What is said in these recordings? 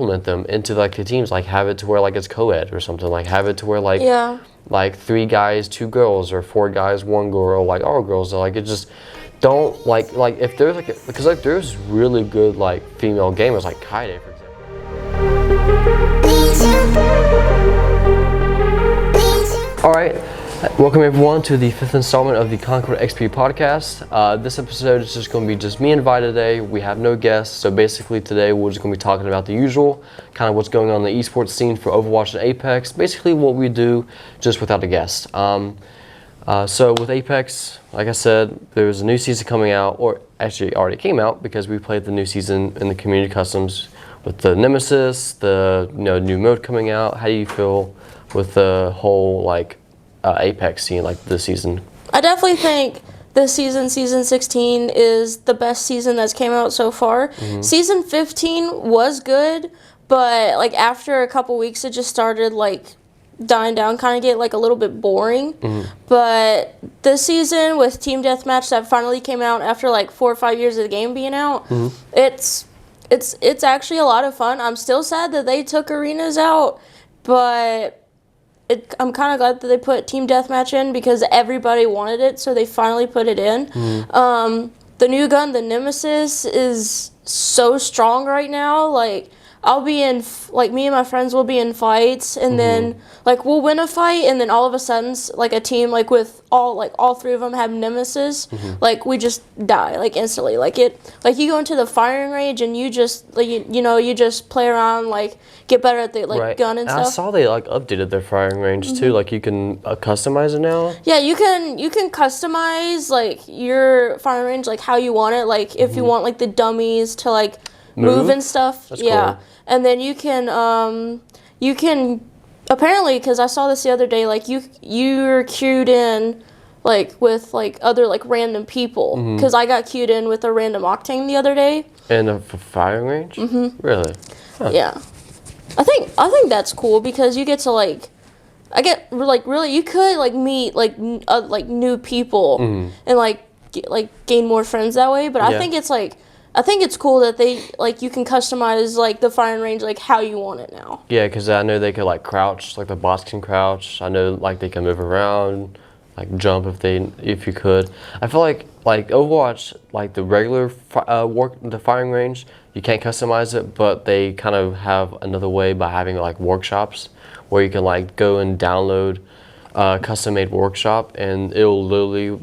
implement them into like the teams, like have it to where like it's co-ed or something, like have it to where like 3 guys, 2 girls, or 4 guys, 1 girl, like all girls. Like it just don't like if there's like because like there's really good like female gamers like Kaide, for example. All right. Welcome everyone to the 5th installment of the ConcordXp Podcast. This episode is just going to be just me and Vi today. We have no guests, so basically today we're just going to be talking about the usual, kind of what's going on in the esports scene for Overwatch and Apex. Basically what we do, just without a guest. So with Apex, like I said, there's a new season coming out, or actually already came out because we played the new season in the community customs with the Nemesis, the new mode coming out. How do you feel with the whole like Apex scene like this season? I definitely think this season, season 16, is the best season that's came out so far. Mm-hmm. Season 15 was good, but like after a couple weeks it just started like dying down, kind of get like a little bit boring. Mm-hmm. But this season with Team Deathmatch that finally came out after like 4 or 5 years of the game being out, mm-hmm. it's actually a lot of fun. I'm still sad that they took arenas out, but I'm kind of glad that they put Team Deathmatch in because everybody wanted it, so they finally put it in. Mm. The new gun, the Nemesis, is so strong right now. Like, I'll be in, like, me and my friends will be in fights, and then, like, we'll win a fight, and then all of a sudden, like, a team, like, with all 3 of them have Nemesis, like, we just die, like, instantly. Like, you go into the firing range, and you just, like, you just play around, like, get better at the, like, gun and stuff. I saw they, like, updated their firing range, too. Like, you can customize it now? Yeah, you can customize, like, your firing range, like, how you want it. Like, if you want, like, the dummies to, like, move and stuff. That's yeah. Cool. And then you can apparently, because I saw this the other day, like you're queued in like with like other like random people, because I got queued in with a random Octane the other day. In a firing range? Really? Huh. Yeah. I think that's cool because you get to like really you could like meet like new people and like gain more friends that way, but I think it's cool that they, like, you can customize, like, the firing range, like, how you want it now. Yeah, because I know they could, like, crouch, like, the bots can crouch. I know, like, they can move around, like, jump if you could. I feel like Overwatch, like, the regular the firing range, you can't customize it, but they kind of have another way by having, like, workshops where you can, like, go and download custom-made workshop, and it'll literally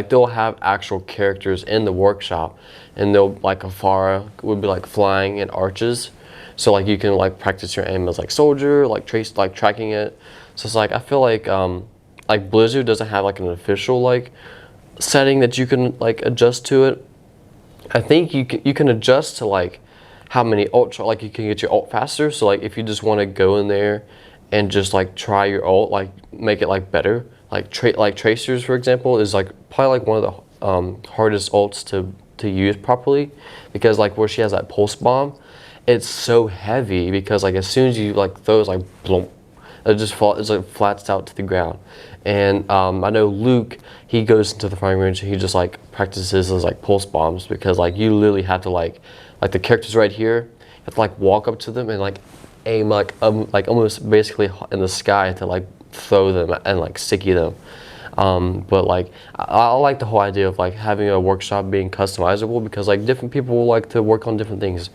they'll have actual characters in the workshop, and they'll like Afara would be like flying in arches, so like you can like practice your aim as like soldier, like tracking it. So it's like I feel like Blizzard doesn't have like an official like setting that you can like adjust to it. I think you can adjust to like how many ult, like you can get your ult faster. So like if you just want to go in there and just like try your ult, like make it like better. Like Tracers, for example, is like probably like one of the hardest ults to use properly, because like where she has that pulse bomb, it's so heavy because like as soon as you like throw, it's like bloom, it just falls, it's like flats out to the ground. And I know Luke, he goes into the firing range and he just like practices his like pulse bombs, because like you literally have to like the characters right here, you have to like walk up to them and like aim like almost basically in the sky to like throw them and like sticky them. But like I like the whole idea of like having a workshop being customizable, because like different people will like to work on different things,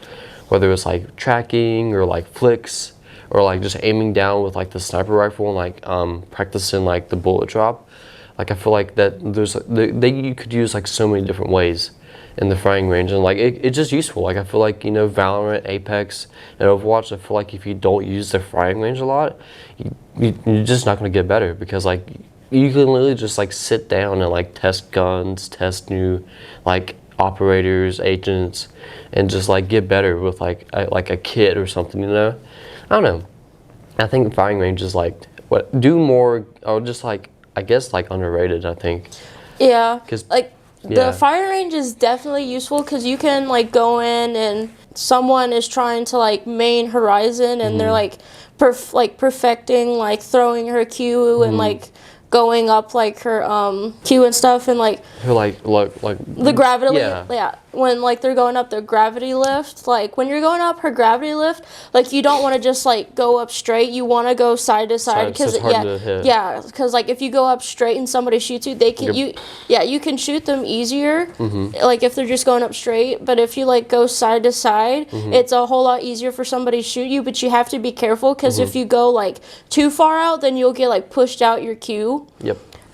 whether it's like tracking or like flicks or like just aiming down with like the sniper rifle and like practicing like the bullet drop. Like I feel like that you could use like so many different ways in the firing range, and like it's just useful. Like I feel like Valorant, Apex, and Overwatch, I feel like if you don't use the firing range a lot, you're just not going to get better, because like you can literally just like sit down and like test guns, test new like operators, agents, and just like get better with like a kit or something. I don't know. I think firing range is like do more, or just like I guess like underrated. I think. Yeah. Because like. The fire range is definitely useful because you can like go in and someone is trying to like main horizon and they're like perfecting like throwing her Q and like going up like her Q and stuff, and like her like the gravity when like they're going up the gravity lift, like when you're going up her gravity lift, like you don't want to just like go up straight. You want to go side to side because because like if you go up straight and somebody shoots you, they can you can shoot them easier. Like if they're just going up straight, but if you like go side to side, it's a whole lot easier for somebody to shoot you. But you have to be careful because if you go like too far out, then you'll get like pushed out your cue.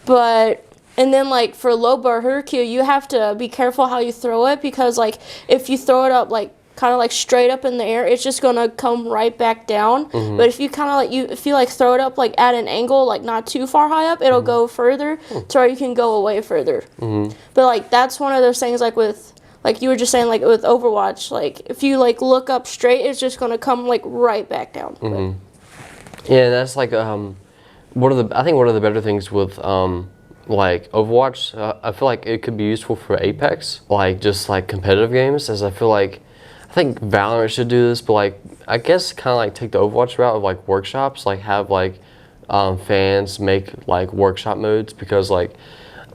But and then like for low bar her cue, you have to be careful how you throw it because like if you throw it up like kind of like straight up in the air, it's just gonna come right back down. But if you kind of like if you like throw it up like at an angle, like not too far high up, it'll go further to where you can go away further. But like that's one of those things like with like you were just saying like with Overwatch, like if you like look up straight, it's just gonna come like right back down. Yeah, that's like one of the better things with like Overwatch. I feel like it could be useful for Apex, like just like competitive games, as I think Valorant should do this, but like I guess kind of like take the Overwatch route of like workshops, like have like fans make like workshop modes, because like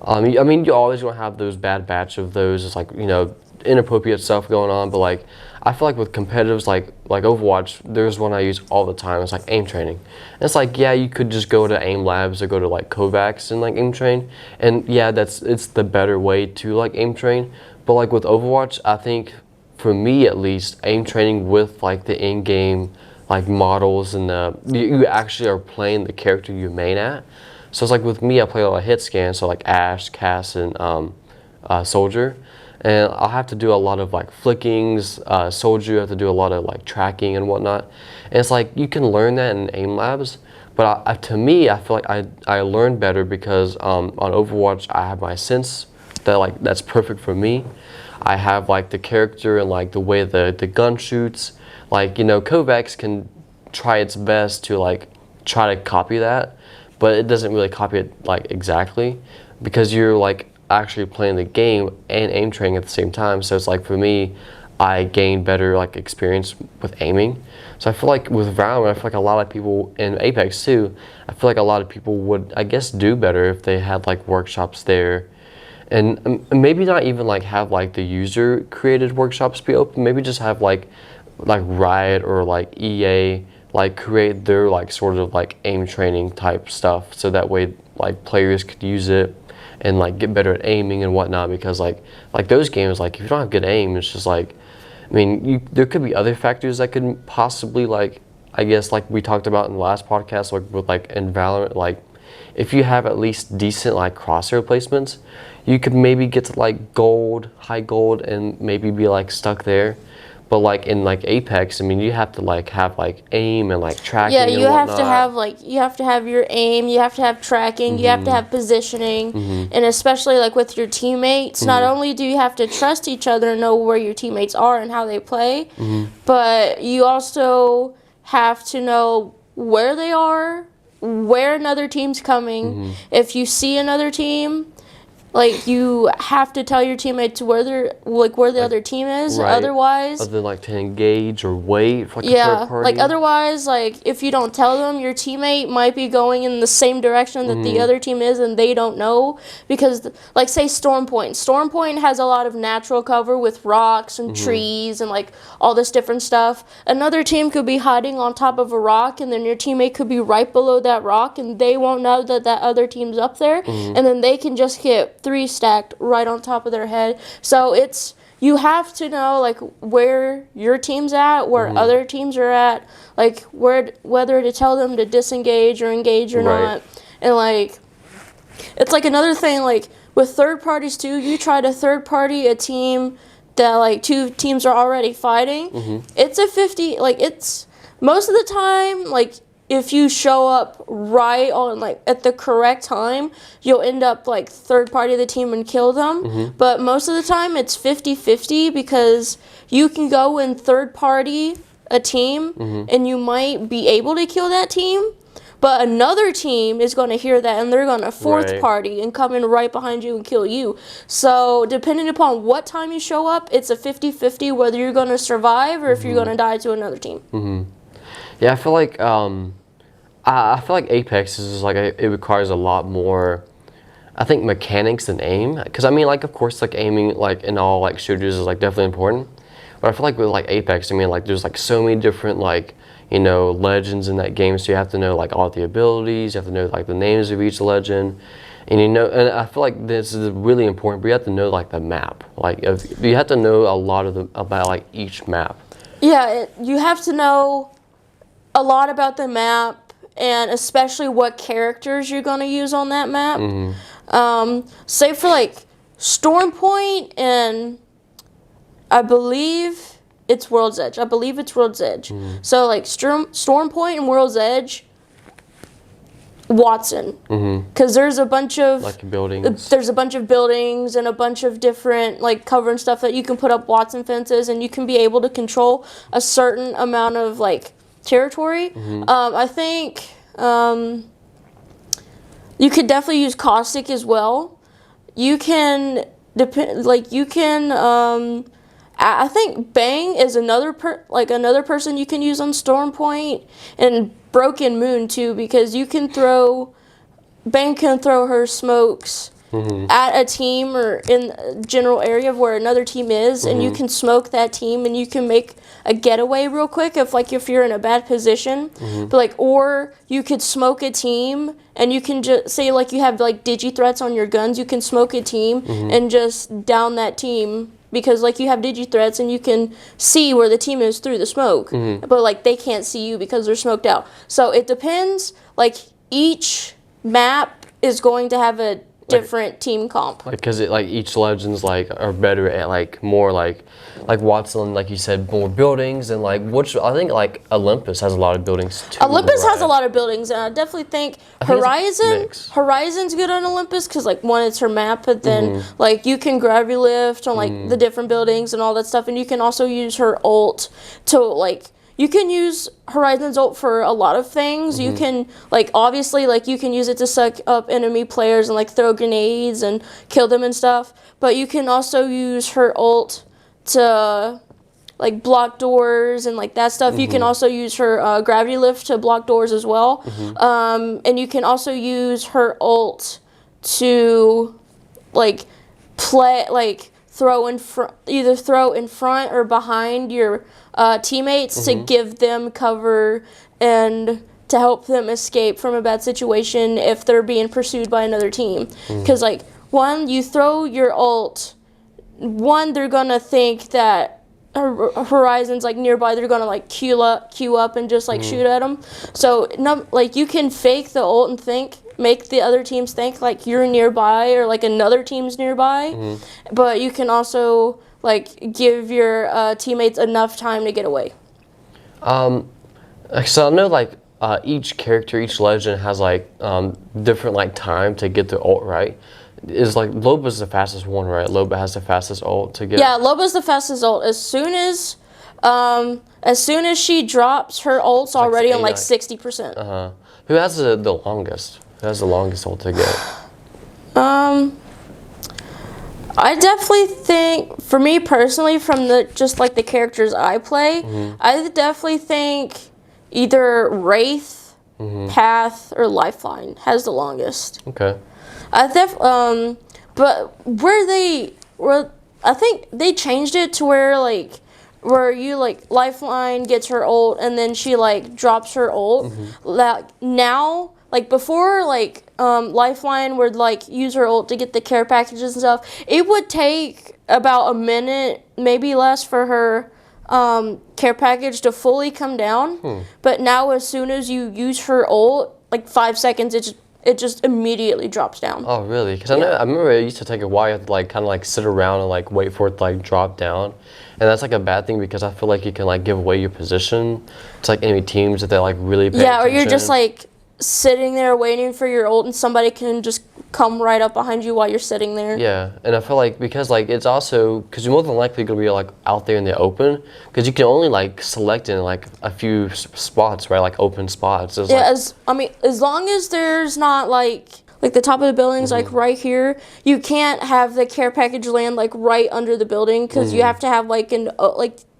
I mean you always gonna have those bad batch of those, it's like, you know, inappropriate stuff going on, but like I feel like with competitives like Overwatch, there's one I use all the time. It's like aim training. And it's like, yeah, you could just go to aim labs or go to like Kovacs and like aim train, and yeah, it's the better way to like aim train. But like with Overwatch, I think for me at least, aim training with like the in-game like models and you actually are playing the character you main at. So it's like with me, I play a lot of hit scans, so like Ashe, Cass, and Soldier. And I'll have to do a lot of like flickings, Soldier, you have to do a lot of like tracking and whatnot. And it's like you can learn that in aim labs, but to me, I feel like I learn better because on Overwatch, I have my sense that's perfect for me. I have like the character and like the way the gun shoots. Like, you know, Kovacs can try its best to like try to copy that, but it doesn't really copy it like exactly, because you're like actually playing the game and aim training at the same time. So it's like for me, I gain better like experience with aiming. So I feel like with Valorant, I feel like a lot of people, in Apex too, I feel like a lot of people would, I guess, do better if they had like workshops there. And maybe not even like have like the user created workshops be open, maybe just have like Riot or like EA like create their like sort of like aim training type stuff, so that way like players could use it and like get better at aiming and whatnot. Because like those games, like if you don't have good aim, it's just like, I mean, there could be other factors that could possibly like, I guess like we talked about in the last podcast, like with like in Valorant, like if you have at least decent like crosshair placements, you could maybe get to like gold, high gold, and maybe be like stuck there. But like in like Apex, I mean, you have to like have like aim and like tracking. Yeah, you and have whatnot. to have like you have to have your aim, you have to have tracking, you have to have positioning, and especially like with your teammates. Not only do you have to trust each other and know where your teammates are and how they play, but you also have to know where they are, where another team's coming. If you see another team, like you have to tell your teammates where the other team is. Right. Otherwise, other than like to engage or wait for like a third party. like otherwise, like if you don't tell them, your teammate might be going in the same direction that the other team is, and they don't know. Because like say Storm Point has a lot of natural cover with rocks and trees and like all this different stuff. Another team could be hiding on top of a rock, and then your teammate could be right below that rock, and they won't know that other team's up there, and then they can just get 3 stacked right on top of their head. So you have to know like where your team's at, where other teams are at, like whether to tell them to disengage or engage or not. And like it's like another thing, like with third parties too, you try to third party a team that like 2 teams are already fighting. It's a 50, like it's most of the time, like if you show up right on like at the correct time, you'll end up like third party the team and kill them. But most of the time it's 50-50, because you can go and third party a team and you might be able to kill that team, but another team is going to hear that and they're going to fourth party and come in right behind you and kill you. So depending upon what time you show up, it's a 50-50 whether you're going to survive or if you're going to die to another team. Yeah, I feel like Apex is just like it requires a lot more. I think mechanics and aim, because I mean, like, of course, like aiming, like in all like shooters is like definitely important. But I feel like with like Apex, I mean, like there's like so many different like legends in that game, so you have to know like all the abilities, you have to know like the names of each legend, and and I feel like this is really important. But you have to know like the map, like you have to know a lot about like each map. Yeah, you have to know a lot about the map, and especially what characters you're going to use on that map. Say for like Storm Point, and I believe it's World's Edge. So like Storm Point and World's Edge, Watson, because there's a bunch of like buildings. There's a bunch of buildings and a bunch of different like cover and stuff that you can put up Watson fences, and you can be able to control a certain amount of like territory. I think you could definitely use Caustic as well. You can I think Bang is another person you can use on Storm Point, and Broken Moon too, because Bang can throw her smokes at a team or in a general area of where another team is, and you can smoke that team, and you can make a getaway real quick if you're in a bad position. But or you could smoke a team, and you can just say like you have like digi threats on your guns, you can smoke a team and just down that team, because like you have digi threats and you can see where the team is through the smoke, but like they can't see you because they're smoked out. So it depends. Like each map is going to have a different team comp. Like, cause each legends are better at more like Watson, like you said, more buildings, and which I think Olympus has a lot of buildings too. Olympus has a lot of buildings, and I definitely think Horizon's good on Olympus, because one, it's her map, but then you can gravity lift on the different buildings and all that stuff, and you can also use her ult to you can use Horizon's ult for a lot of things. You can, obviously, you can use it to suck up enemy players and, throw grenades and kill them and stuff. But you can also use her ult to, block doors and, that stuff. You can also use her gravity lift to block doors as well. And you can also use her ult to, throw in front or behind your teammates to give them cover and to help them escape from a bad situation if they're being pursued by another team. Because one, you throw your ult, they're gonna think that Horizon's nearby. They're gonna queue up and just shoot at them. So you can fake the ult and make the other teams think you're nearby or another team's nearby, but you can also give your teammates enough time to get away. So I know each character, each legend has different time to get the ult right. Is Loba's the fastest one, right? Loba has the fastest ult to get. Yeah, Loba's the fastest ult. As soon as she drops, her ult's already on 60%. Who has the longest? Who has the longest ult to get? I definitely think, for me personally, from the characters I play, I definitely think either Wraith, Path, or Lifeline has the longest. Okay. But I think they changed it to where you Lifeline gets her ult and then she drops her ult. Now, before Lifeline would use her ult to get the care packages and stuff, it would take about a minute, maybe less, for her care package to fully come down. But now, as soon as you use her ult, 5 seconds, it just immediately drops down. Oh, really? Because I remember it used to take a while. You have to kind of sit around and wait for it to drop down, and that's a bad thing, because I feel you can give away your position to enemy teams if they really pay attention. Or you're just sitting there waiting for your ult, and somebody can just come right up behind you while you're sitting there. Yeah, and I feel because it's also because you're more than likely going to be out there in the open, because you can only select in a few spots, right? Open spots. There's, as long as there's not the top of the building's right here, you can't have the care package land right under the building, because you have to have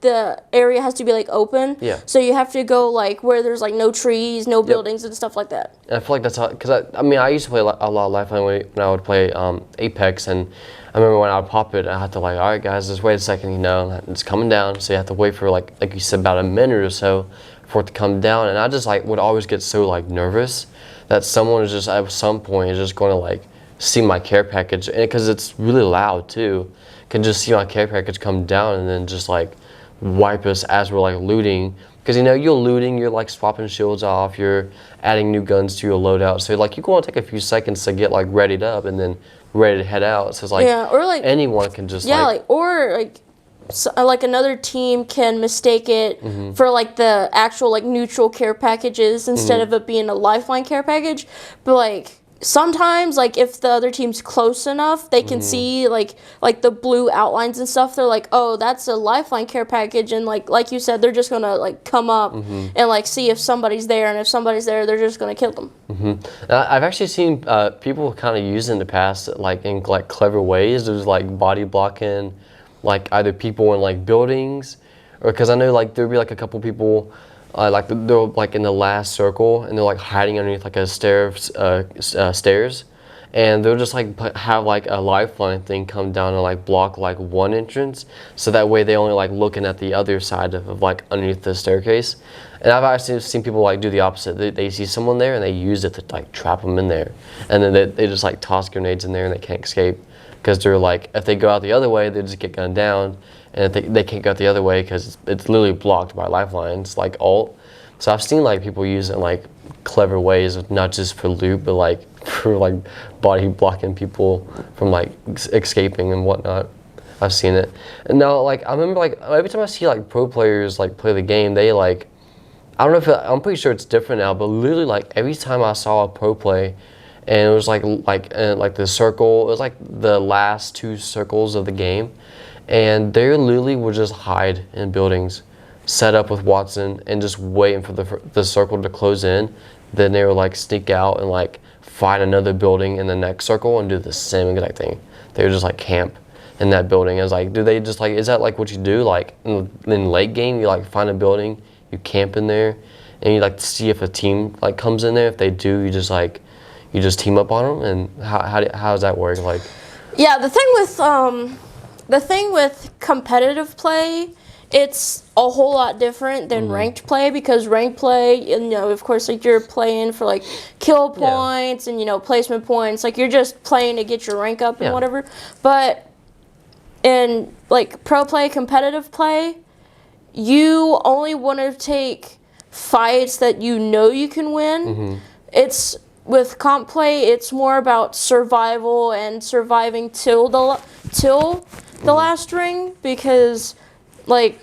the area has to be like open. Yeah. So you have to go like where there's like no trees, no buildings and stuff like that. And I feel like that's how, because I used to play a lot of Lifeline when I would play Apex, and I remember when I would pop it, I had to like, all right guys, just wait a second, it's coming down. So you have to wait for like you said, about a minute or so for it to come down. And I just like would always get so like nervous that someone is just at some point is just going to like see my care package, and because it's really loud too, can just see my care package come down and then just like wipe us as we're like looting. Because you're looting, you're like swapping shields off, you're adding new guns to your loadout. So like you want to take a few seconds to get like readied up and then ready to head out. So it's like, or like anyone can just like another team can mistake it for like the actual like neutral care packages instead of it being a Lifeline care package. But like sometimes like if the other team's close enough, they can see like the blue outlines and stuff. They're like, oh, that's a Lifeline care package, and like you said, they're just gonna like come up and like see if somebody's there, and if somebody's there, they're just gonna kill them. I've actually seen people kind of use it in the past like in like clever ways. There's like body blocking like either people in like buildings, or because I know like there'd be like a couple people like they're like in the last circle and they're like hiding underneath like a stairs, and they'll just like have like a Lifeline thing come down and like block like one entrance, so that way they only like looking at the other side of like underneath the staircase. And I've actually seen people like do the opposite. They see someone there and they use it to like trap them in there, and then they just like toss grenades in there and they can't escape, because they're like, if they go out the other way, they just get gunned down, and if they can't go out the other way because it's literally blocked by Lifelines, like ult. So I've seen like people use it in like clever ways, not just for loot, but like for like body blocking people from like escaping and whatnot. I've seen it. And now like I remember like every time I see like pro players like play the game, they like, I don't know if I'm pretty sure it's different now, but literally like every time I saw a pro play, and it was like the circle, it was like the last two circles of the game, and they literally would just hide in buildings, set up with Watson, and just waiting for the circle to close in. Then they would like sneak out and like find another building in the next circle and do the same exact thing. They would just like camp in that building. I was like, do they just like, is that like what you do like in late game? You like find a building, you camp in there, and you like see if a team like comes in there. If they do, you just team up on them. And how does that work? Like, yeah, the thing with competitive play, it's a whole lot different than ranked play, because ranked play, of course, like you're playing for like kill points and placement points. Like you're just playing to get your rank up and whatever. But in like pro play, competitive play, you only want to take fights that you can win. It's with comp play, it's more about survival and surviving till the last ring, because like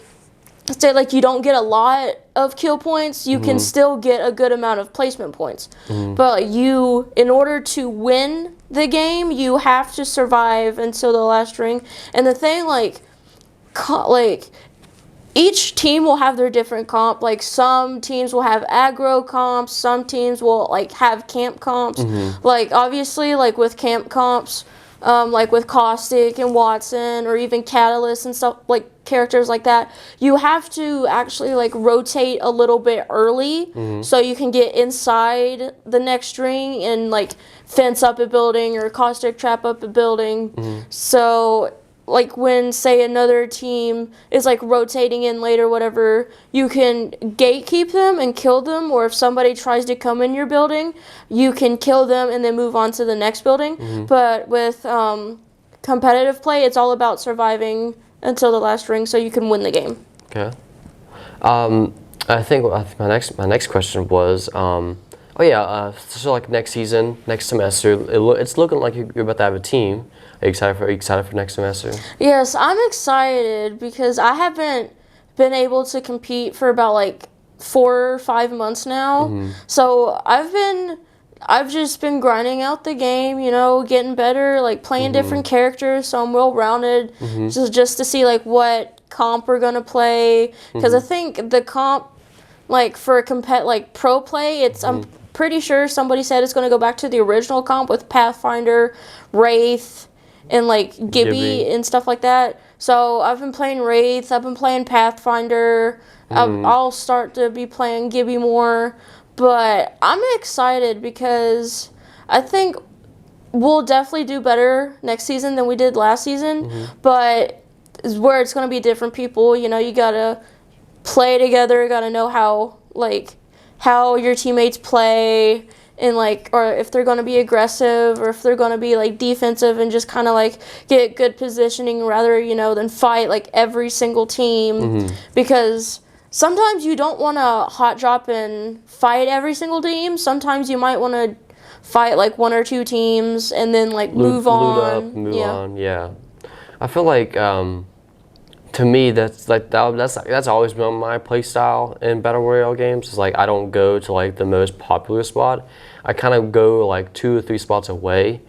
say like you don't get a lot of kill points, you can still get a good amount of placement points. But in order to win the game, you have to survive until the last ring. And the thing like each team will have their different comp. Like some teams will have aggro comps, some teams will like have camp comps. Like obviously like with camp comps, like with Caustic and Watson, or even Catalyst and stuff, like characters like that, you have to actually like rotate a little bit early so you can get inside the next ring and like fence up a building or Caustic trap up a building. So like when say another team is like rotating in late or whatever, you can gatekeep them and kill them, or if somebody tries to come in your building, you can kill them and then move on to the next building. But with competitive play, it's all about surviving until the last ring so you can win the game. Okay. I think my next question was, so like next season, next semester, it's looking like you're about to have a team. Are you excited for next semester? Yes, I'm excited because I haven't been able to compete for about like 4 or 5 months now. So I've just been grinding out the game, getting better, like playing different characters, so I'm well-rounded, just to see like what comp we're gonna play. Because I think the comp, like for pro play, I'm pretty sure somebody said it's gonna go back to the original comp with Pathfinder, Wraith, and like Gibby and stuff like that. So I've been playing Wraith, I've been playing Pathfinder, I'll start to be playing Gibby more, but I'm excited because I think we'll definitely do better next season than we did last season, but where it's going to be different people, you know, you got to play together, you got to know how your teammates play, and or if they're going to be aggressive or if they're going to be defensive, and just kind of get good positioning rather than fight every single team, because sometimes you don't want to hot drop and fight every single team. Sometimes you might want to fight one or two teams and then move on. Loot up, move on. Yeah, I feel like to me that's that's always been my play style in battle royale games. It's I don't go to the most popular spot. I kind of go 2 or 3 spots away,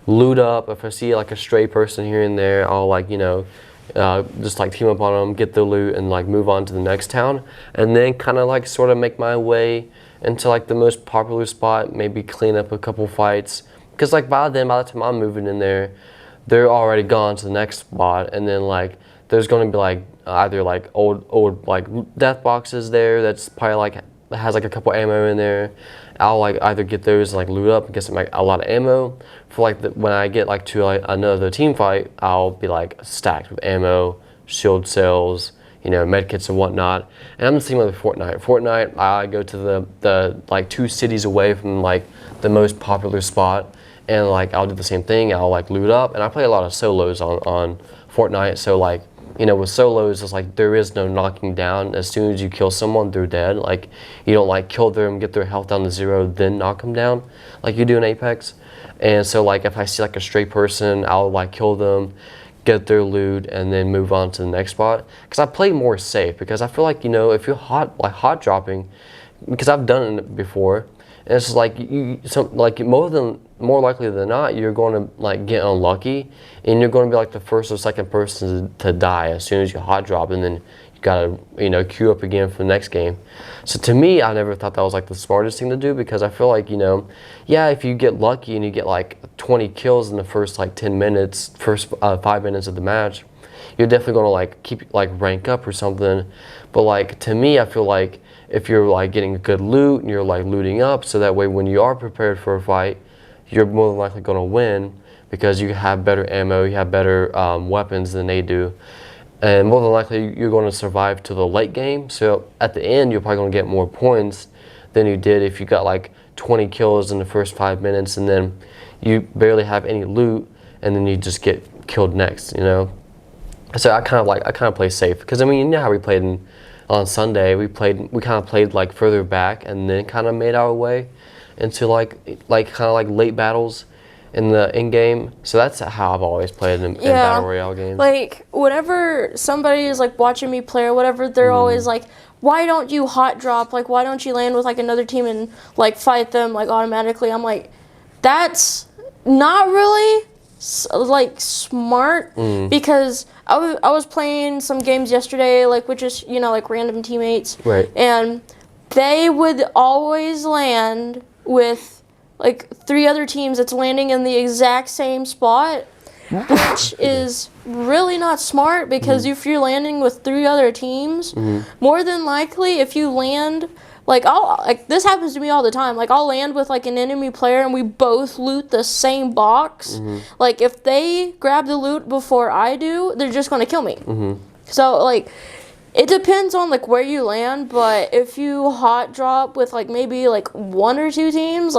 loot up. If I see a stray person here and there, I'll just team up on them, get the loot, and move on to the next town, and then kind of sort of make my way into the most popular spot, maybe clean up a couple fights, because by the time I'm moving in there, they're already gone to the next spot, and then there's going to be either old death boxes there that's probably has a couple ammo in there. I'll either get those and loot up and get some a lot of ammo for when I get to another team fight. I'll be stacked with ammo, shield cells, med kits and whatnot. And I'm the same with Fortnite. Fortnite, I go to the 2 cities away from the most popular spot, and I'll do the same thing. I'll loot up, and I play a lot of solos on Fortnite. So with solos, it's there is no knocking down. As soon as you kill someone, they're dead. You don't kill them, get their health down to 0, then knock them down like you do in Apex. And so if I see a stray person, I'll kill them, get their loot, and then move on to the next spot. Because I play more safe, because I feel if you're hot dropping, because I've done it before, and it's more likely than not, you're going to get unlucky, and you're going to be the first or second person to die as soon as you hot drop, and then you gotta queue up again for the next game. So to me, I never thought that was the smartest thing to do, because I feel yeah, if you get lucky and you get 20 kills in the first 10 minutes, first 5 minutes of the match, you're definitely going to keep rank up or something. But to me, I feel if you're getting a good loot and you're looting up, so that way when you are prepared for a fight, you're more than likely going to win, because you have better ammo, you have better weapons than they do, and more than likely you're going to survive to the late game. So at the end, you're probably going to get more points than you did if you got 20 kills in the first 5 minutes, and then you barely have any loot, and then you just get killed next. So I kind of play safe, because you know how we played on Sunday. We kind of played further back, and then kind of made our way into late battles in the in game. So that's how I've always played in battle royale games. Whenever somebody is watching me play or whatever, they're always why don't you hot drop? Why don't you land with another team and fight them automatically? I'm that's not really smart, because I was playing some games yesterday with just random teammates, right, and they would always land with 3 other teams that's landing in the exact same spot, which is really not smart, because if you're landing with 3 other teams, more than likely if you land this happens to me all the time. I'll land with an enemy player and we both loot the same box. If they grab the loot before I do, they're just gonna kill me. So it depends on where you land, but if you hot drop with maybe 1 or 2 teams,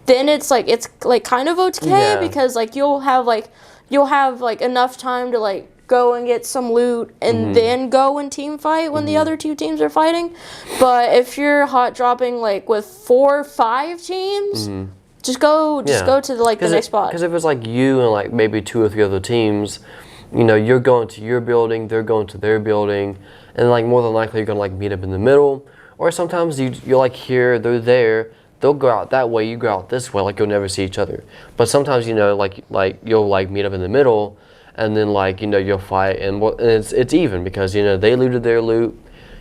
then it's kind of okay, because you'll have enough time to go and get some loot and then go and team fight when the other 2 teams are fighting. But if you're hot dropping with 4 or 5 teams, just go to the next spot. Because if it's you and maybe 2 or 3 other teams, you're going to your building, they're going to their building, and more than likely you're gonna meet up in the middle. Or sometimes you're here, they're there, they'll go out that way, you go out this way, you'll never see each other. But sometimes you'll meet up in the middle, and then you'll fight, and it's even, because they looted their loot,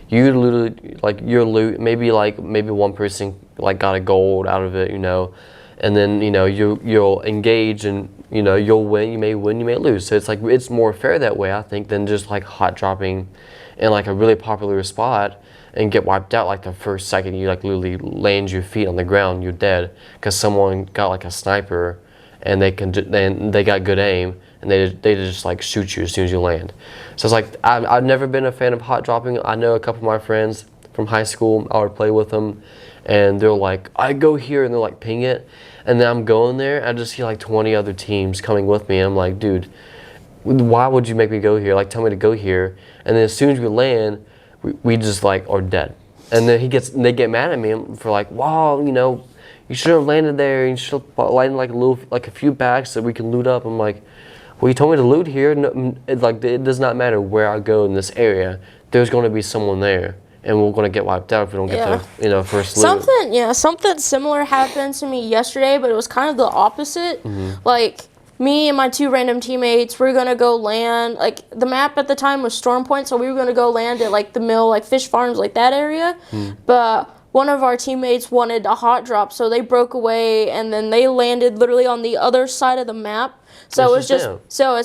you looted your loot, maybe one person got a gold out of it, and then you'll engage and you'll win, you may lose. So it's like it's more fair that way, I think, than just like hot dropping in like a really popular spot and get wiped out like the first second you like literally land your feet on the ground, you're dead because someone got like a sniper and they got good aim and they just like shoot you as soon as you land. So it's like I've never been a fan of hot dropping. I know a couple of my friends from high school, I would play with them, and they're like, I go here, and they're like, ping it, and then I'm going there, I just see like 20 other teams coming with me, and I'm like, dude, why would you make me go here? Like, tell me to go here, and then as soon as we land, we just like are dead, and then they get mad at me for like, wow, you should have landed there, you should have landed like a few bags so we can loot up. I'm like, well, you told me to loot here. No, it does not matter where I go in this area, there's going to be someone there. And we're going to get wiped out if we don't get the first loot. Something similar happened to me yesterday, but it was kind of the opposite. Mm-hmm. Like, me and my 2 random teammates, we're going to go land. Like, the map at the time was Storm Point, so we were going to go land at, like, the mill, like, fish farms, like, that area. But one of our teammates wanted a hot drop, so they broke away, and then they landed literally on the other side of the map. So it's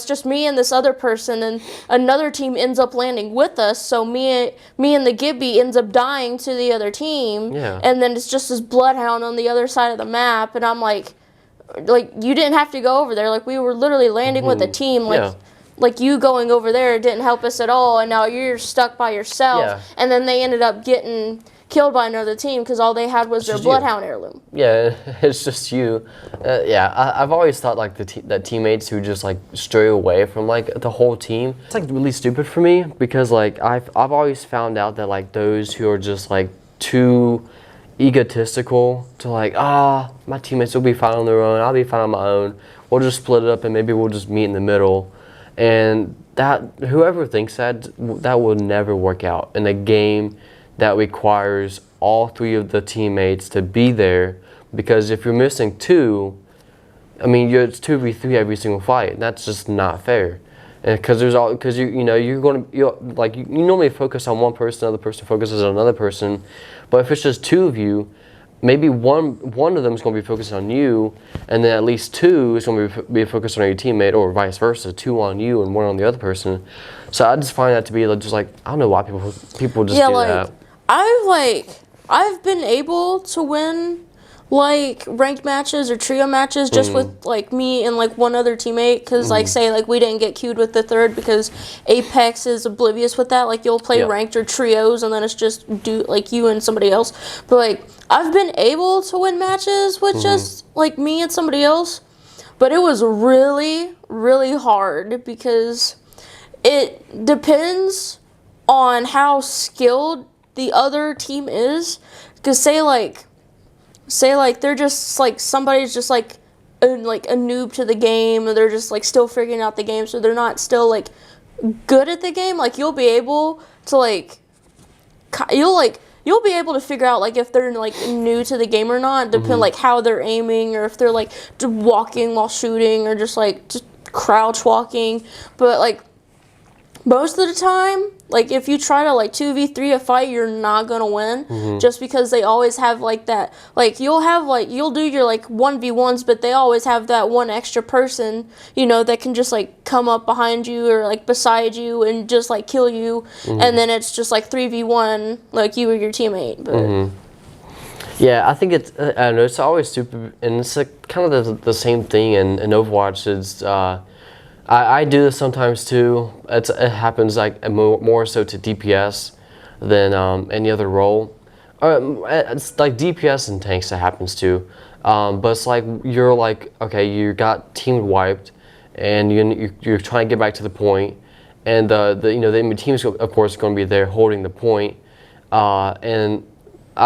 just me and this other person, and another team ends up landing with us. So me and the Gibby ends up dying to the other team, and then it's just this bloodhound on the other side of the map. And I'm like you didn't have to go over there. Like, we were literally landing with a team. Like you going over there didn't help us at all, and now you're stuck by yourself. Yeah. And then they ended up getting killed by another team because all they had was their bloodhound heirloom. Yeah, it's just you. I've always thought like that teammates who just like stray away from like the whole team, it's like really stupid for me because like I've always found out that like those who are just like too egotistical to like my teammates will be fine on their own, I'll be fine on my own, we'll just split it up and maybe we'll just meet in the middle, and that whoever thinks that will never work out in a game that requires all 3 of the teammates to be there, because if you're missing 2, I mean, it's 2v3 every single fight, and that's just not fair. And because you normally focus on one person, another person focuses on another person, but if it's just 2 of you, maybe one of them is going to be focused on you, and then at least 2 is going to be focused on your teammate, or vice versa, 2 on you and 1 on the other person. So I just find that to be just like, I don't know why people just do that. I've been able to win like ranked matches or trio matches just with like me and like one other teammate, because like say like we didn't get queued with the third because Apex is oblivious with that. Like, you'll play ranked or trios and then it's just like you and somebody else. But like, I've been able to win matches with just like me and somebody else, but it was really, really hard because it depends on how skilled the other team is. Because say like they're just like, somebody's just like a noob to the game, or they're just like still figuring out the game, so they're not still like good at the game. Like, you'll be able to you'll be able to figure out like if they're like new to the game or not, depending like how they're aiming, or if they're like just walking while shooting, or just crouch walking. But like most of the time, like if you try to like 2v3 a fight, you're not gonna win, just because they always have like that. Like, you'll do your like 1v1s, but they always have that one extra person, that can just like come up behind you or like beside you and just like kill you, and then it's just like 3v1, like you or your teammate. But yeah, I think it's I don't know, it's always stupid, and it's like kind of the same thing in Overwatch. It's I do this sometimes too. It happens like more so to DPS than any other role. It's like DPS and tanks that happens too. But it's like you're like, okay, you got team wiped, and you're trying to get back to the point, and the enemy team is of course going to be there holding the point, and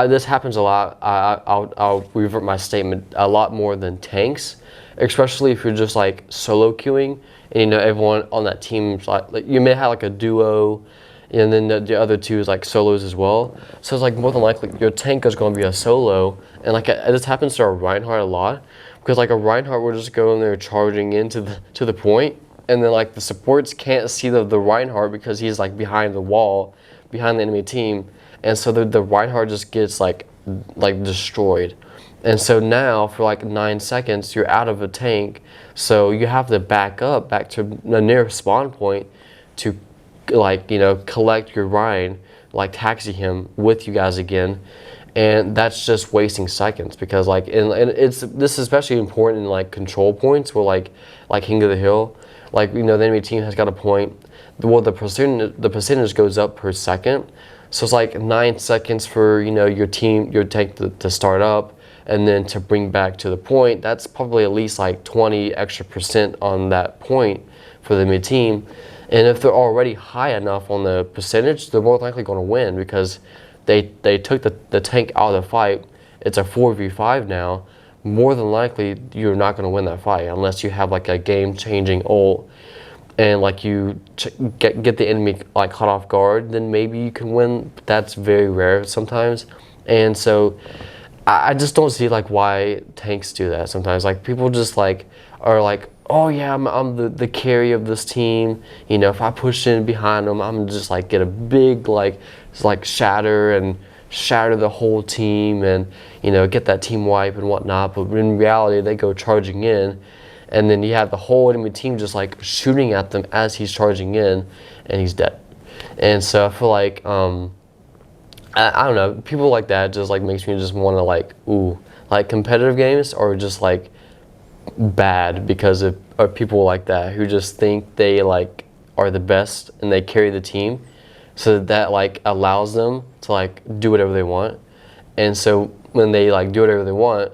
this happens a lot. I'll revert my statement, a lot more than tanks, especially if you're just like solo queuing. And everyone on that team, like you may have like a duo, and then the other 2 is like solos as well. So it's like more than likely your tank is going to be a solo, and like this happens to our Reinhardt a lot, because like a Reinhardt will just go in there charging into the point, and then like the supports can't see the Reinhardt because he's like behind the wall, behind the enemy team, and so the Reinhardt just gets like destroyed. And so now for like 9 seconds you're out of a tank, so you have to back to the nearest spawn point to collect your Ryan, taxi him with you guys again. And that's just wasting seconds, because and this is especially important in control points where like King of the Hill, the enemy team has got a point. The percentage goes up per second, so it's 9 seconds for your tank to start up, and then to bring back to the point. That's probably at least 20 extra % on that point for the mid team. And if they're already high enough on the percentage, they're more likely going to win, because they took the tank out of the fight. It's a 4v5 now. More than likely, you're not going to win that fight unless you have a game-changing ult, and you get the enemy caught off guard. Then maybe you can win. But that's very rare sometimes. And so I just don't see why tanks do that sometimes. People just are oh yeah, I'm the carry of this team. If I push in behind them, I'm just get a big shatter the whole team, and get that team wipe and whatnot. But in reality, they go charging in, and then you have the whole enemy team just shooting at them as he's charging in, and he's dead. And so I feel I don't know, people like that just makes me just want to competitive games are just bad because of people like that who just think they are the best and they carry the team, so that allows them to do whatever they want. And so when they do whatever they want,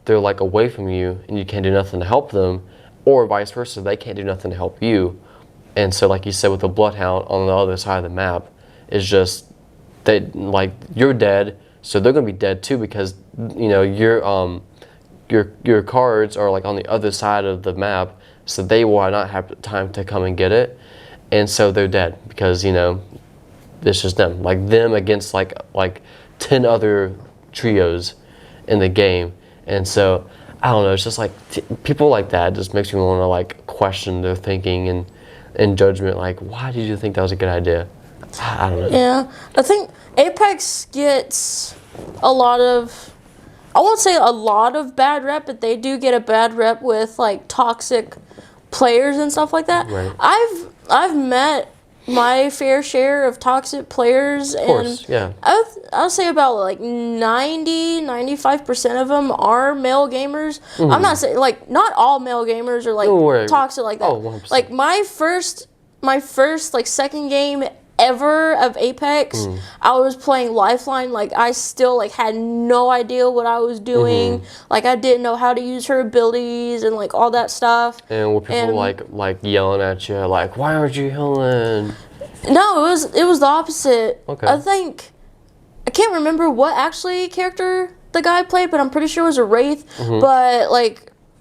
they're away from you and you can't do nothing to help them, or vice versa, they can't do nothing to help you. And so like you said with the Bloodhound on the other side of the map, it's just they you're dead, so they're gonna be dead too, because your cards are on the other side of the map, so they will not have time to come and get it, and so they're dead because it's just them against 10 other trios in the game. And so I don't know, it's just people like that just makes me want to question their thinking and judgment. Why did you think that was a good idea? I don't know. Yeah, I think Apex gets a lot of, I won't say a lot of bad rep, but they do get a bad rep with toxic players and stuff like that. Right. I've met my fair share of toxic players, of course, and yeah. I'll say about 95% of them are male gamers. Mm-hmm. I'm not saying not all male gamers are toxic like that. Oh, 100%. My first second game ever of Apex, I was playing Lifeline. I still had no idea what I was doing. I didn't know how to use her abilities and all that stuff. And were people yelling at you why aren't you healing? No, it was the opposite. Okay. I can't remember what actually character the guy played, but I'm pretty sure it was a Wraith. But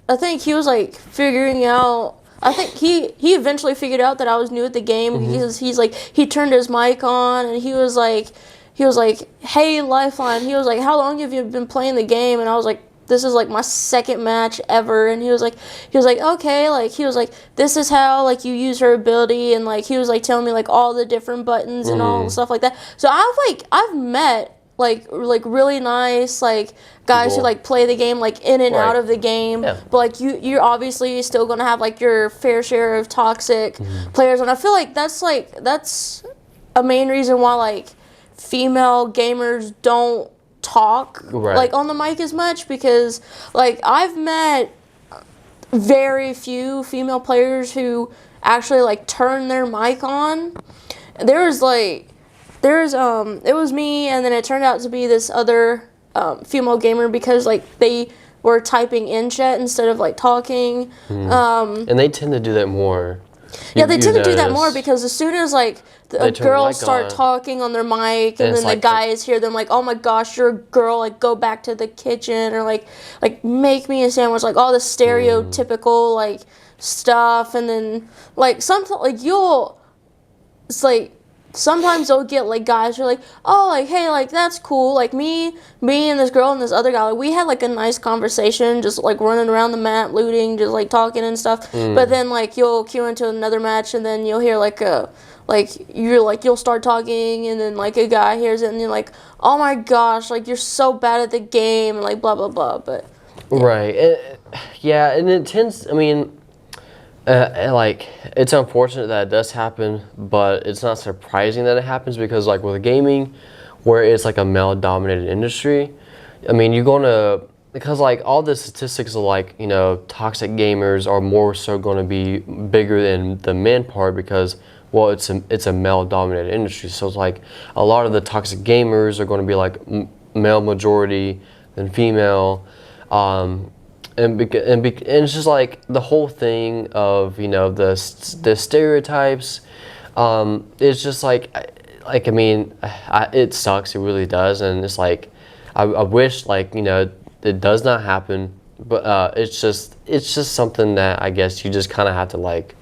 I think he was figuring out. I think he eventually figured out that I was new at the game, because he turned his mic on and he was like, hey Lifeline, he was how long have you been playing the game? And I was this is my second match ever. And he was okay, he was this is how you use her ability, and he was telling me all the different buttons and all the stuff like that. So I've met really nice guys people who play the game in and right. out of the game. Yeah. But you're obviously still gonna have your fair share of toxic players, and I feel that's a main reason why female gamers don't talk right. on the mic as much, because I've met very few female players who actually turn their mic on. It was me, and then it turned out to be this other female gamer, because they were typing in chat instead of talking. And they tend to do that more. They tend to do that more, because as soon as girls start talking on their mic, and then the guys hear them oh my gosh, you're a girl, go back to the kitchen, or make me a sandwich, all the stereotypical stuff. And then sometimes it's sometimes they'll get guys who are oh hey that's cool, me and this girl and this other guy, we had a nice conversation, just running around the map looting, just talking and stuff. But then you'll queue into another match, and then you'll hear like you'll start talking, and then like a guy hears it, and you're like, oh my gosh, like you're so bad at the game, and like blah blah blah. But yeah. Right, and it tends. I mean, like it's unfortunate that it does happen, but it's not surprising that it happens because like with gaming, where it's like a male-dominated industry, I mean you're gonna. Because like all the statistics of like toxic gamers are more so going to be bigger than the men part because well it's a male dominated industry, so it's like a lot of the toxic gamers are going to be like male majority than female, and it's just like the whole thing of the stereotypes. It's just like I mean it sucks, it really does, and it's like I wish like it does not happen, but it's just something that I guess you just kind of have to like.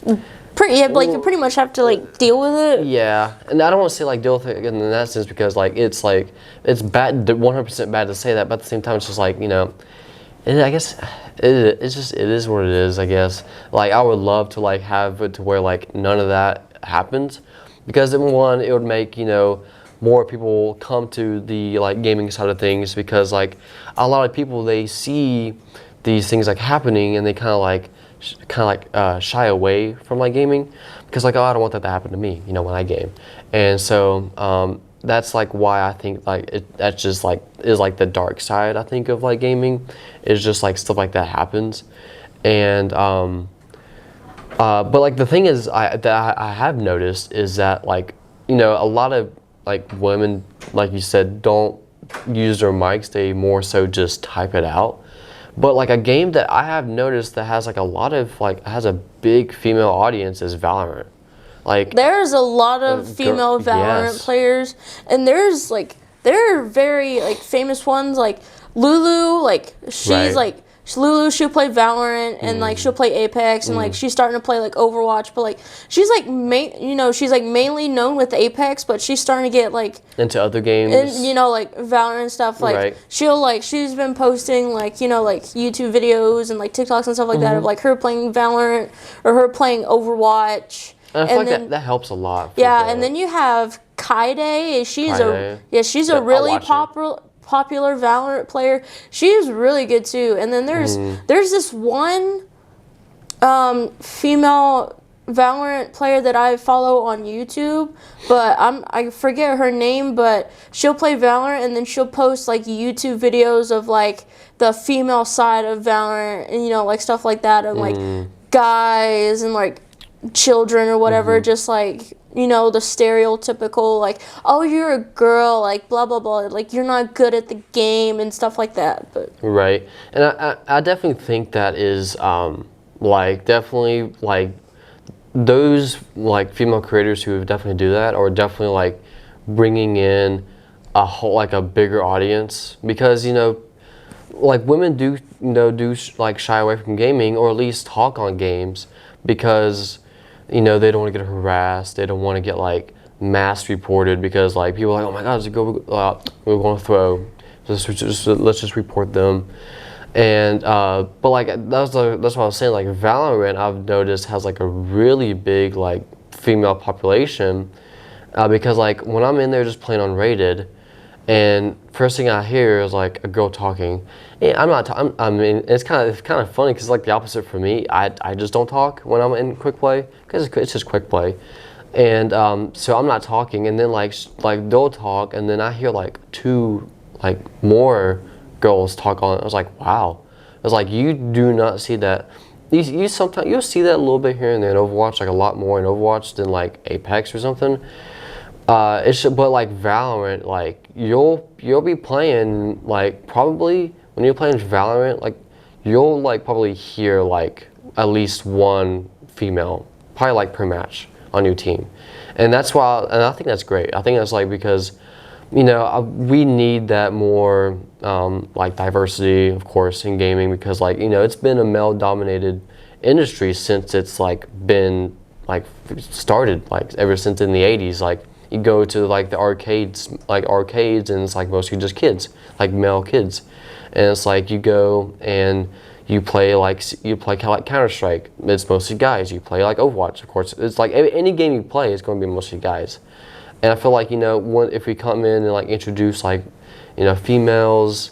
You pretty much have to like deal with it. Yeah, and I don't want to say like deal with it in that sense because like it's bad, 100% bad to say that, but at the same time it's just like I guess it is what it is. I guess like I would love to like have it to where like none of that happens, because then one it would make more people come to the like gaming side of things, because like a lot of people they see these things like happening and they kind of shy away from like gaming because like, oh, I don't want that to happen to me when I game. And so that's like why I think like that's just like is like the dark side I think of like gaming, is just like stuff like that happens. And but like the thing is that I have noticed is that like a lot of like women, like you said, don't use their mics, they more so just type it out. But like a game that I have noticed that has like a lot of like has a big female audience is Valorant. Like there's a lot of female Valorant players, and there are very like famous ones like Lulu, like she's like Lulu, she'll play Valorant and like she'll play Apex and like she's starting to play like Overwatch, but like she's like she's like mainly known with Apex, but she's starting to get like into other games and like Valorant and stuff. Like she's been posting like like YouTube videos and like TikToks and stuff like that of like her playing Valorant or her playing Overwatch. And I feel like that helps a lot. Yeah, and then you have Kaide. She's a really popular Valorant player. She's really good too. And then there's this one female Valorant player that I follow on YouTube, but I forget her name, but she'll play Valorant and then she'll post like YouTube videos of like the female side of Valorant and like stuff like that, and like guys and like children or whatever, just like the stereotypical like, oh, you're a girl, like blah blah blah, like you're not good at the game and stuff like that. But right, and I definitely think that is like definitely like those like female creators who definitely do that are definitely like bringing in a whole like a bigger audience, because like women do like shy away from gaming, or at least talk on games, because they don't want to get harassed, they don't want to get like mass reported, because like people are like, oh my god, we're going to throw, let's just report them. And but like that's what I was saying, like Valorant I've noticed has like a really big like female population, because like when I'm in there just playing unrated, and first thing I hear is like a girl talking. And I mean, it's kind of funny because like the opposite for me. I just don't talk when I'm in quick play because it's just quick play, and so I'm not talking. And then like they'll talk, and then I hear like two like more girls talk on. I was like, wow. I was like, you do not see that. You sometimes you'll see that a little bit here and there in Overwatch, like a lot more in Overwatch than like Apex or something. But like Valorant, like you'll be playing like probably when you're playing Valorant, like you'll like probably hear like at least one female, probably like per match on your team, and that's why. And I think that's great. I think that's like because we need that more like diversity, of course, in gaming, because like it's been a male-dominated industry since it's like been like started like ever since in the 80s, like. you go to like the arcades, and it's like mostly just kids, like male kids, and it's like you go and you play kind of like Counter-Strike. It's mostly guys. You play like Overwatch, of course. It's like any game you play is going to be mostly guys. And I feel like, if we come in and like introduce like, females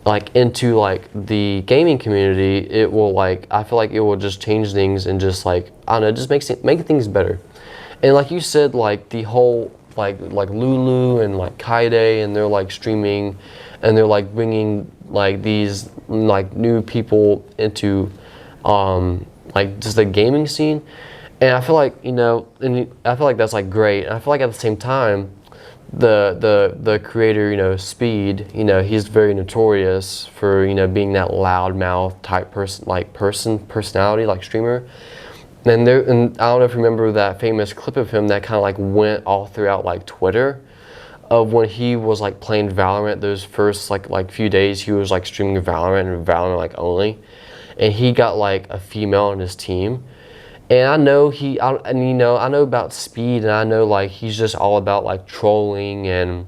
like into like the gaming community, it will like, I feel like it will just change things and just like, I don't know, just make things better. And like you said, like the whole like Lulu and like Kaide, and they're like streaming, and they're like bringing like these like new people into like just the gaming scene. And I feel like I feel like that's like great. And I feel like at the same time, the creator, Speed, he's very notorious for being that loudmouth type personality, like streamer. And I don't know if you remember that famous clip of him that kind of like went all throughout like Twitter, of when he was like playing Valorant. Those first like few days, he was like streaming Valorant and Valorant like only, and he got like a female on his team. And I know I know about Speed, and I know like he's just all about like trolling and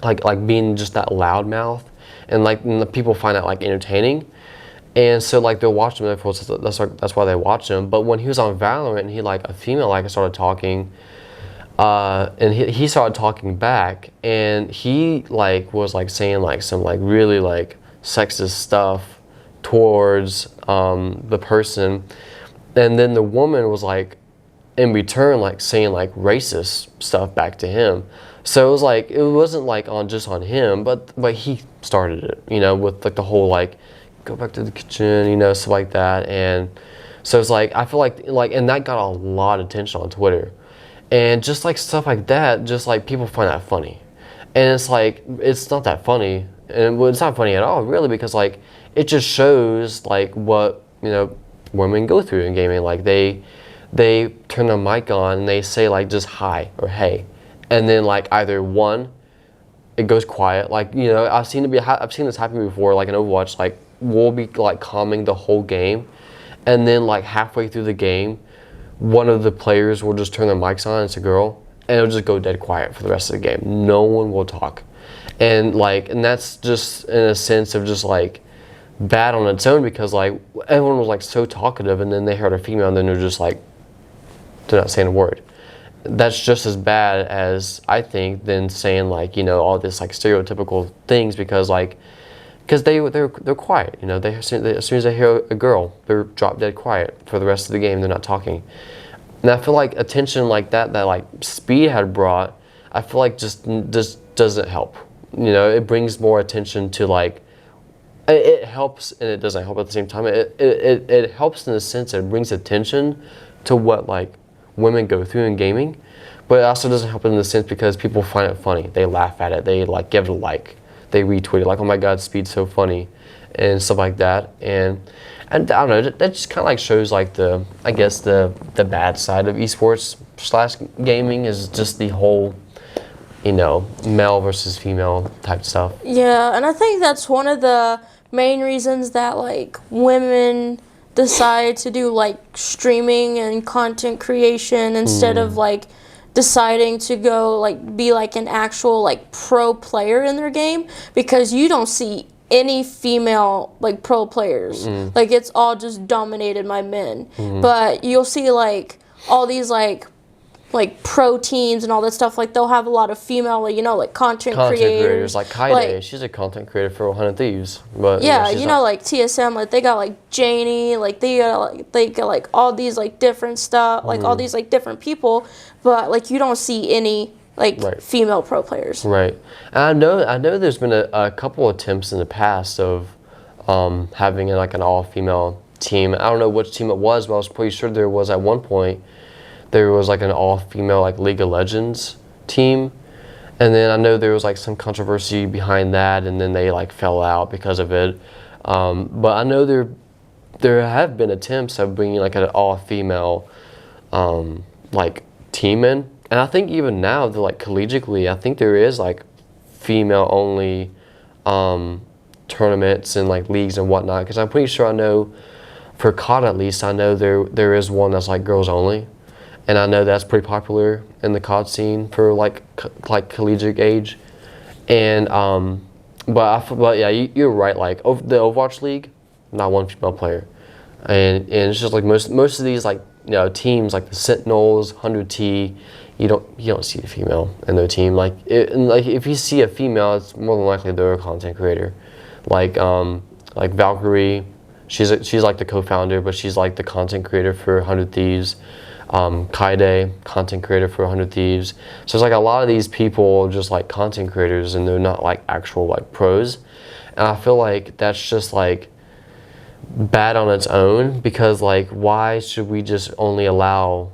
like being just that loudmouth, and like and the people find that like entertaining. And so like they'll watch him. Of course, that's why they watch him. But when he was on Valorant, and he like a female like started talking, and he started talking back, and he like was like saying like some like really like sexist stuff towards the person, and then the woman was like in return like saying like racist stuff back to him. So it was like, it wasn't like just on him, but he started it, with like the whole like go back to the kitchen, stuff like that. And so it's like, I feel like and that got a lot of attention on Twitter, and just like stuff like that, just like people find that funny. And it's like, it's not that funny, and it's not funny at all really, because like it just shows like what women go through in gaming. Like they turn their mic on and they say like just hi or hey, and then like either one, it goes quiet. Like I've seen this happen before, like in Overwatch. Like we'll be like calming the whole game, and then like halfway through the game, one of the players will just turn their mics on. It's a girl, and it'll just go dead quiet for the rest of the game. No one will talk, and that's just in a sense of just like bad on its own, because like everyone was like so talkative, and then they heard a female, and then they're just like, they're not saying a word. That's just as bad as, I think, than saying like all this like stereotypical things, because they're quiet. As soon as they hear a girl, they're drop dead quiet for the rest of the game. They're not talking. And I feel like attention like that like Speed had brought, I feel like just doesn't help. It brings more attention to like, it helps and it doesn't help at the same time. It helps in the sense that it brings attention to what like women go through in gaming, but it also doesn't help in the sense because people find it funny. They laugh at it. They like give it a like. They retweet it like, oh my God, Speed's so funny, and stuff like that. And I don't know, that just kind of like shows like the bad side of esports / gaming, is just the whole male versus female type stuff. Yeah, and I think that's one of the main reasons that like women decide to do like streaming and content creation instead of like deciding to go like be like an actual like pro player in their game, because you don't see any female like pro players. Like it's all just dominated by men. But you'll see like all these like pro teams and all that stuff, like they'll have a lot of female, like content creators like Kaide. She's a content creator for 100 Thieves. But yeah, like TSM, like they got like Janie, like they got like all these like different stuff, like all these like different people, but like you don't see any like female pro players. Right. And I know there's been a couple attempts in the past of having like an all-female team. I don't know which team it was, but I was pretty sure there was at one point. There was like an all-female like League of Legends team, and then I know there was like some controversy behind that, and then they like fell out because of it. But I know there have been attempts of bringing like an all-female like team in, and I think even now they're like collegiately, I think there is like female-only tournaments and like leagues and whatnot. Because I'm pretty sure, I know for COD at least, I know there is one that's like girls only. and I know that's pretty popular in the COD scene for like collegiate age. And but yeah, you're right. Like the Overwatch League, not one female player, and it's just like most of these like teams like the Sentinels, 100T, you don't see a female in their team. Like if you see a female, it's more than likely they're a content creator. Like Valkyrie, she's like the co-founder, but she's like the content creator for 100 Thieves. Kaide, content creator for 100 Thieves. So it's like a lot of these people are just like content creators, and they're not like actual like pros. And I feel like that's just like bad on its own, because like why should we just only allow,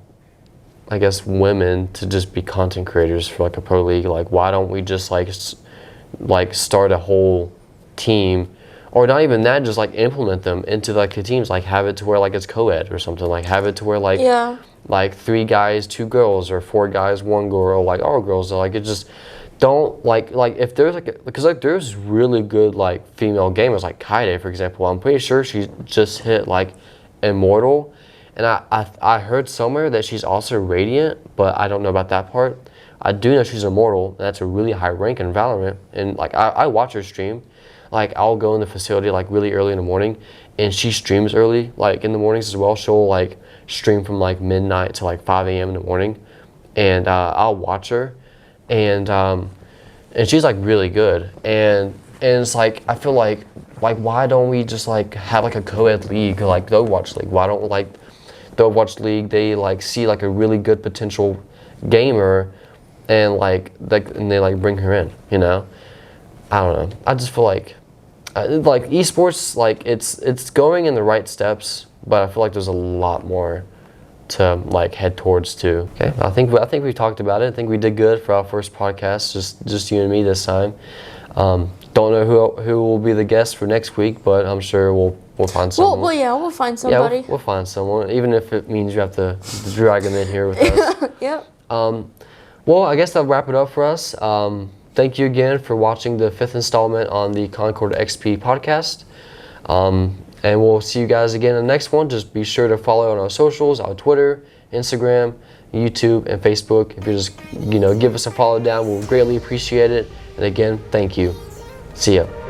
I guess, women to just be content creators for like a pro league? Like why don't we just like start a whole team, or not even that, just like implement them into like the teams, like have it to where like it's co-ed or something, like have it to where like like 3 guys 2 girls, or 4 guys 1 girl, like all girls. Like it just don't like if there's like, because like there's really good like female gamers like Kaide, for example. I'm pretty sure she just hit like Immortal, and I heard somewhere that she's also Radiant, but I don't know about that part. I do know she's Immortal, and that's a really high rank in Valorant. And like I watch her stream. Like I'll go in the facility like really early in the morning, and she streams early, like in the mornings as well. She'll like stream from like midnight to like 5 a.m. in the morning, and I'll watch her, and she's like really good. And it's like I feel like why don't we just like have like a co-ed league, like the Overwatch League? Why don't like the Overwatch League, they like see like a really good potential gamer, and and they like bring her in, you know? I don't know. I just feel like esports, like it's going in the right steps, but I feel like there's a lot more to like head towards too. Okay, I think we talked about it. I think we did good for our first podcast, just you and me this time. Don't know who will be the guest for next week, but I'm sure we'll find someone. Well, yeah, we'll find somebody. Yeah, we'll find someone, even if it means you have to drag them in here with us. Yep. Well, I guess that'll wrap it up for us. Thank you again for watching the 5th installment on the ConcordXp Podcast. And we'll see you guys again in the next one. Just be sure to follow on our socials, our Twitter, Instagram, YouTube, and Facebook. If you just, give us a follow down, we'll greatly appreciate it. And again, thank you. See ya.